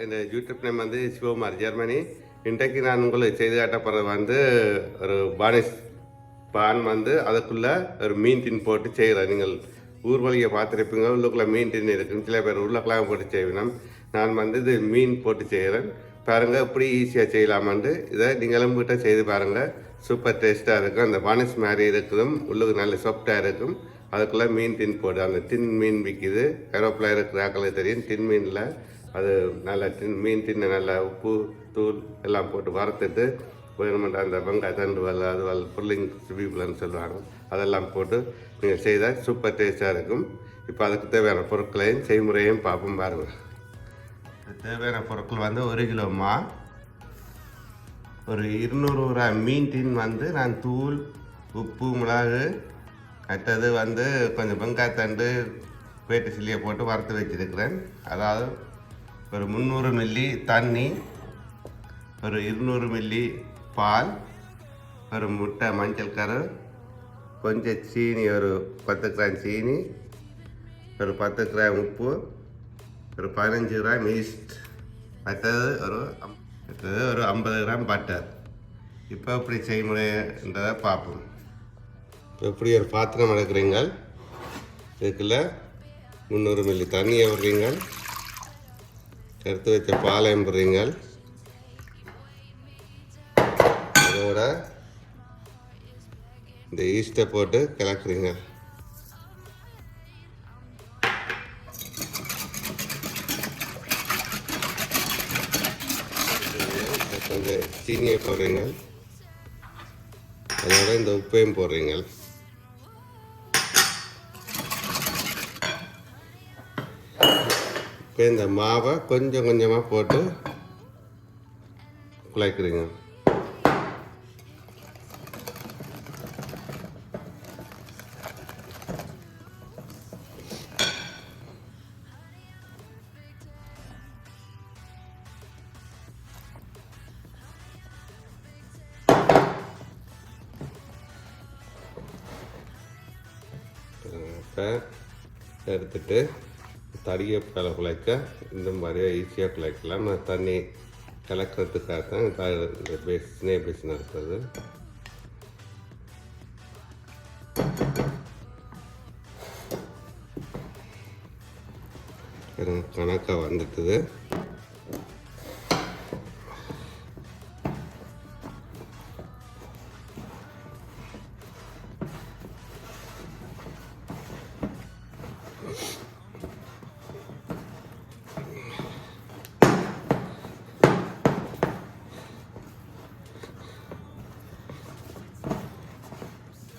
இந்த YouTube name வந்து Sivakumar Germany. இன்றைக்கு நான் உங்களுக்கு செய்து காட்டப்படுறது வந்து ஒரு பானிஷ் பான் வந்து அதுக்குள்ளே ஒரு மீன் டின் போட்டு செய்கிறேன். நீங்கள் ஊர் வழியை பார்த்துருப்பீங்க, உள்ளுக்குள்ளே மீன் டின் இருக்குன்னு சில பேர் உருளைக்கிழங்கு போட்டு செய்வேன். நான் வந்து இது மீன் போட்டு செய்கிறேன். பாருங்கள் எப்படி ஈஸியாக செய்யலாமான்ட்டு. இதை நீங்களும் கிட்ட செய்து பாருங்கள், சூப்பர் டேஸ்ட்டாக இருக்கும். அந்த பானிஷ் மாதிரி இருக்கும், உள்ளுக்கு நல்ல சாஃப்டாக இருக்கும். அதுக்குள்ளே மீன் டின் போடு, அந்த டின் மீன் விற்கிது, ஏரோப்பில் இருக்கிறாக்களே தெரியும். டின் மீனில் அது நல்லா மீன் டின்னை நல்லா உப்பு தூள் எல்லாம் போட்டு வறுத்துட்டு வேணுமென்ற அந்த வெங்காய தண்டுவல் அதுவல் புல்லிங் சிபிப்புலன்னு சொல்லுவாங்க, அதெல்லாம் போட்டு நீங்கள் செய்தால் சூப்பர் டேஸ்ட்டாக இருக்கும். இப்போ அதுக்கு தேவையான பொருட்களையும் செய்முறையும் பார்ப்போம் பாருங்கள். தேவையான பொருட்கள் வந்து 1 கிலோ மா, ஒரு 200 கிராம் மீன் டின் வந்து நான் தூள் உப்பு மிளகு மற்றது வந்து கொஞ்சம் வெங்காயத்தண்டு பேட்டு சில்லியை போட்டு வறுத்து வச்சுருக்கிறேன். அதாவது ஒரு 300 மில்லி தண்ணி, ஒரு 200 மில்லி பால், ஒரு முட்டை மஞ்சள் கரு, கொஞ்சம் சீனி, ஒரு 10 கிராம் சீனி, ஒரு 10 கிராம் உப்பு, ஒரு 15 கிராம் ஈஸ்ட், மற்றது ஒரு 50 கிராம் பட்டர். இப்போ இப்படி செய்முறைன்றதை பார்ப்போம். எப்படி ஒரு பாத்திரம் எடுக்கிறீங்க, இதுக்குள்ள 300 மில்லி தண்ணியை விடுறீங்க, எடுத்து வச்ச பாலையும் போடுறீங்க, அதோட இந்த ஈஸ்ட்டை போட்டு கலக்குறீங்க. கொஞ்சம் சீனியை போடுறீங்க, அதோட இந்த உப்பையும் போடுறீங்க. இப்போ இந்த மாவை கொஞ்சம் கொஞ்சமாக போட்டு குழைக்கிறீங்க. இப்போ எடுத்துட்டு தடியை பல குழைக்க இந்த மாதிரியே ஈஸியாக குழைக்கலாம். நான் தண்ணி கலக்கிறதுக்காக தான் இந்த பேசினே பேசினா இருக்கிறது. கணக்காக வந்துட்டுது.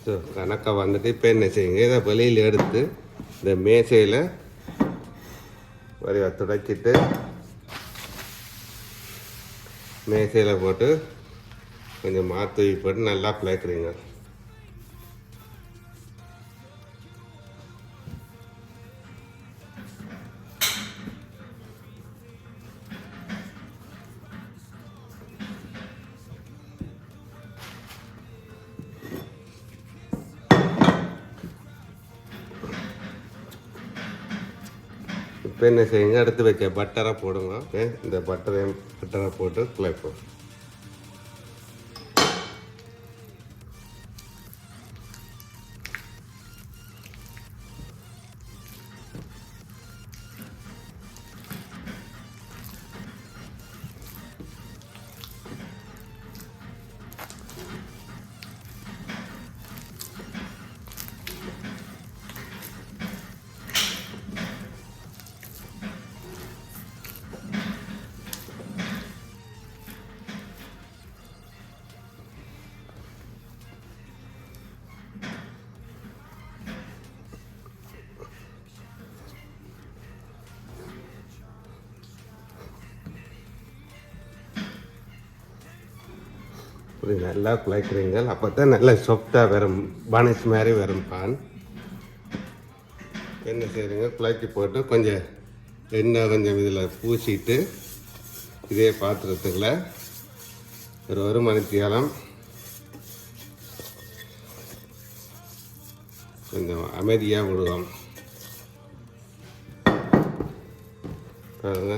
ஸோ கணக்காக வந்துட்டு இப்போ என்ன செய்யுங்க, இதை வெளியில் எடுத்து இந்த மேசையில் வரைய துடைச்சிட்டு மேசையில் போட்டு கொஞ்சம் மாத்தூவி போட்டு நல்லா பிழைக்கிறீங்க. இப்போ என்ன செய்யுங்க, எடுத்து வைக்க பட்டரை போடுங்க. இந்த பட்டரை போட்டு குழைப்போம். இப்படி நல்லா குழைக்கிறீங்க, அப்போ தான் நல்லா சாஃப்டாக வரும், பானிஷ் மாதிரி வரும் பான். என்ன செய்கிறீங்க, குழைச்சி போட்டு கொஞ்சம் எண்ணெய் கொஞ்சம் இதில் பூசிட்டு இதே பாத்திரத்துக்குள்ள ஒரு மணித்தியாலம் கொஞ்சம் அமைதியாக விடுவோம். பாருங்க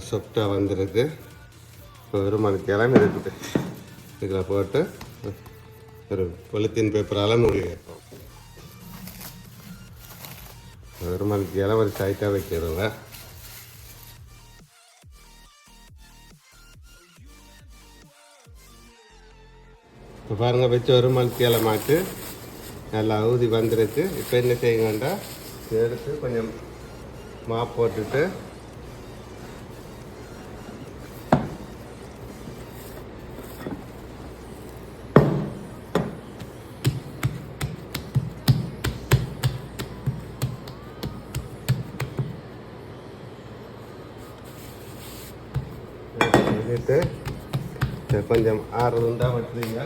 சொப்டாக வந்துருக்கு. இப்போ ஒரு மணிக்கெல்லாம் இருக்குது. இதில் போட்டு ஒரு பொலித்தீன் பேப்பரால் மூடி வைப்போம். ஒரு மணிக்கெல்லாம் ஒரு சைட்டாக வைக்கிறோங்க. இப்போ பாருங்கள், வச்சு ஒரு மணிக்கெல்லாம் மாட்டு நல்லா ஊதி வந்துருக்கு. இப்போ என்ன செய்யுங்கண்டா, எடுத்து கொஞ்சம் மாப் போட்டுட்டு கொஞ்சம் ஆறுதா விட்டுறீங்க.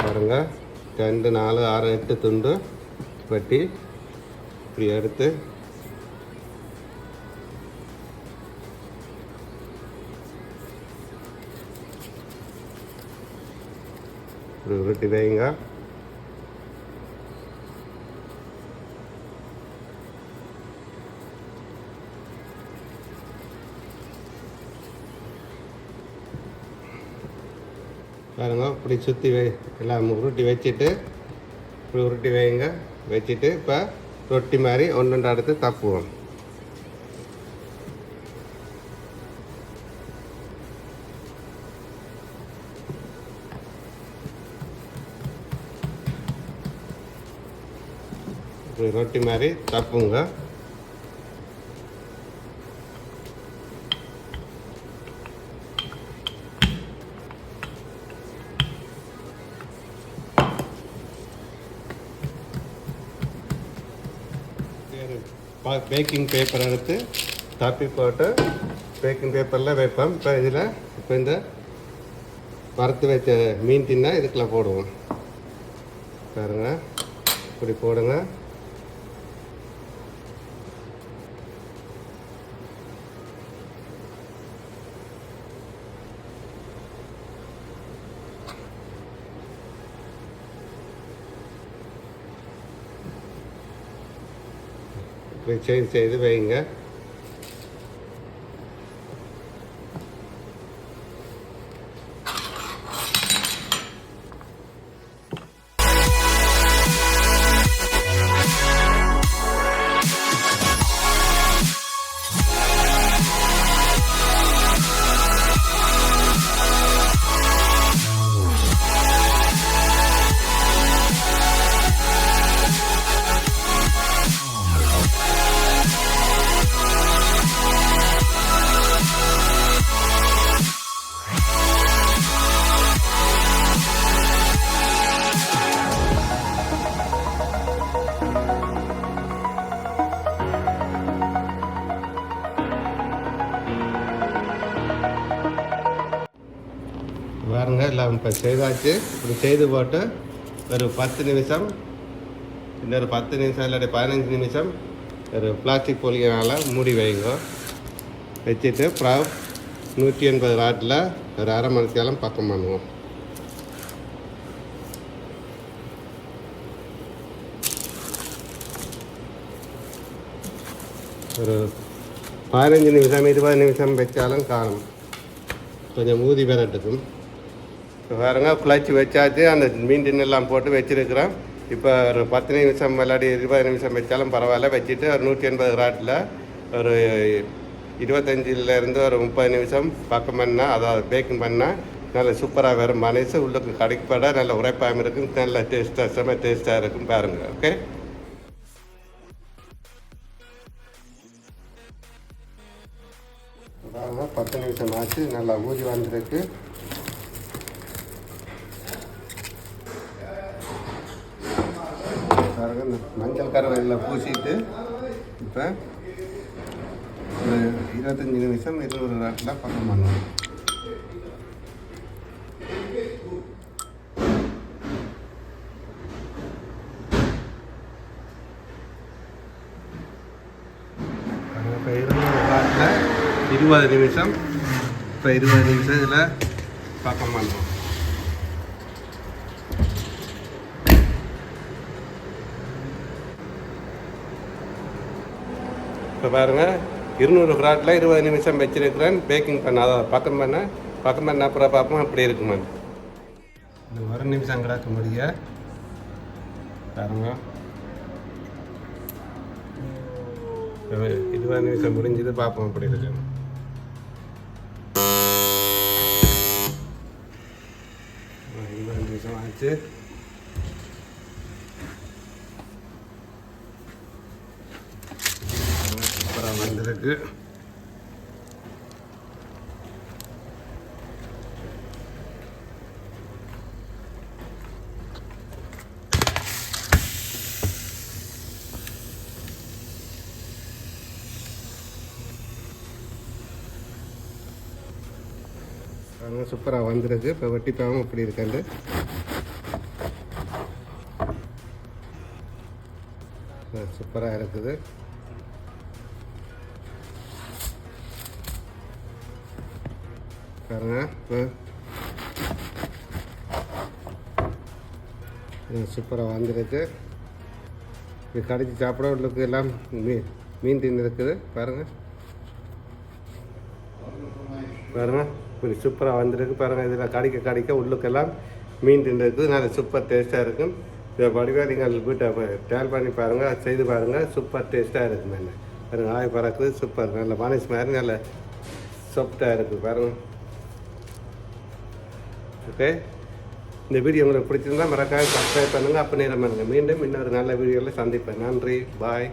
பாருங்க, 2, 4, 6, 8 துண்டு வெட்டி இப்படி எடுத்து இப்படி உருட்டி வைங்க. பாருங்க, இப்படி சுற்றி எல்லாம் உருட்டி வச்சுட்டு இப்படி உருட்டி வைங்க. வச்சுட்டு இப்போ ரொட்டி மாதிரி ஒன்று அடுத்து தப்புவோம். ரொட்டி மாதிரி தப்புங்க. பேக்கிங் பேப்பர் எடுத்து தப்பி போட்டு பேக்கிங் பேப்பரில் வைப்போம். இப்போ இந்த வறுத்து வச்ச மீன் தின்னா இதுக்குள்ள போடுவோம். பாருங்க, இப்படி போடுங்க. இப்படி செய்து வைங்க. பாருங்க, எல்லாம் இப்போ செய்தாச்சு. இப்படி செய்து போட்டு ஒரு 10 நிமிஷம், இன்னொரு 10 நிமிஷம் இல்லாட்டி 15 நிமிஷம் ஒரு பிளாஸ்டிக் பொலியினால் மூடி வைங்க. வச்சுட்டு அப்புறம் 180 வாட்டில் ஒரு அரை மணிக்கெல்லாம் பக்கம் பண்ணுவோம். ஒரு 15 நிமிஷம் 20 நிமிஷம் வச்சாலும் காணும், கொஞ்சம் ஊதி விரட்டுக்கும். பாருங்க, குழச்சி வச்சாச்சு. அந்த மீன் டின்னெல்லாம் போட்டு வச்சுருக்கிறோம். இப்போ ஒரு 10 நிமிஷம் இல்லாட்டி 20 நிமிஷம் வச்சாலும் பரவாயில்ல. வச்சுட்டு ஒரு 180 வாட்டில் ஒரு 25லேருந்து ஒரு 30 நிமிஷம் பக்கம் பண்ணால், அதாவது பேக்கிங் பண்ணால் நல்ல சூப்பராக வரும். மனசு உள்ளுக்கு கடைப்பட நல்ல உரைப்பாக இருக்கும், நல்ல டேஸ்ட்டாக செம்ம டேஸ்ட்டாக இருக்கும். பாருங்கள். ஓகே, பாருங்க, 10 நிமிஷம் ஆச்சு. நல்லா ஊதி வந்துருக்கு. பாருங்க, மஞ்சள் கருவையில் பூசிட்டு இப்போ ஒரு 25 நிமிஷம் 200 வாட்டில் பக்கம் பண்ணுவோம். 20 நிமிஷம். இப்போ 20 நிமிஷம் இதில் பக்கம் பண்ணுறோம். இப்போ பாருங்கள் 200 கிராட்டில் 20 நிமிஷம் வச்சிருக்கிறேன். பேக்கிங் பண்ண அதை பக்கம் பண்ண அப்புறம் பார்ப்போம் அப்படி இருக்குமா. இந்த 1 நிமிஷம் கிடக்க முடிய பாருங்க. 20 நிமிஷம் முடிஞ்சது பார்ப்போம் அப்படி இருக்கு. நிமிஷம் ஆச்சு. சூப்பராக வந்திருக்கு. சூப்பராக வந்திருக்கு. இப்போ வெட்டிப்பாவும் இப்படி இருக்காது. சூப்பராக இருக்குது. பாருங்க சூப்பராக வந்திருக்கு. இது கடிச்சு சாப்பிட உள்ளுக்கு எல்லாம் மீன் தின்னு இருக்குது. பாருங்கள் பாருங்கள் இப்படி சூப்பராக வந்திருக்கு. பாருங்கள் இதில் கடிக்க உள்ளுக்கெல்லாம் மீன் தின்னு இருக்குது. நல்ல சூப்பர் டேஸ்ட்டாக இருக்கும். இதை வடிவாக நீங்கள் வீட்டை ட்ரையல் பண்ணி பாருங்கள், செய்து பாருங்கள். சூப்பர் டேஸ்ட்டாக இருக்குது. நல்ல பாருங்கள் ஆய் பறக்குது. சூப்பர் நல்ல மனசு மாதிரி நல்ல சாஃப்டாக இருக்குது. பாருங்கள். ஓகே, இந்த வீடியோ உங்களுக்கு பிடிச்சிருந்தா மறக்காம சப்ஸ்கிரைப் பண்ணுங்கள். அப்போ நேரம் பண்ணுங்கள். மீண்டும் இன்னொரு நல்ல வீடியோவில் சந்திப்பேன். நன்றி, பாய்.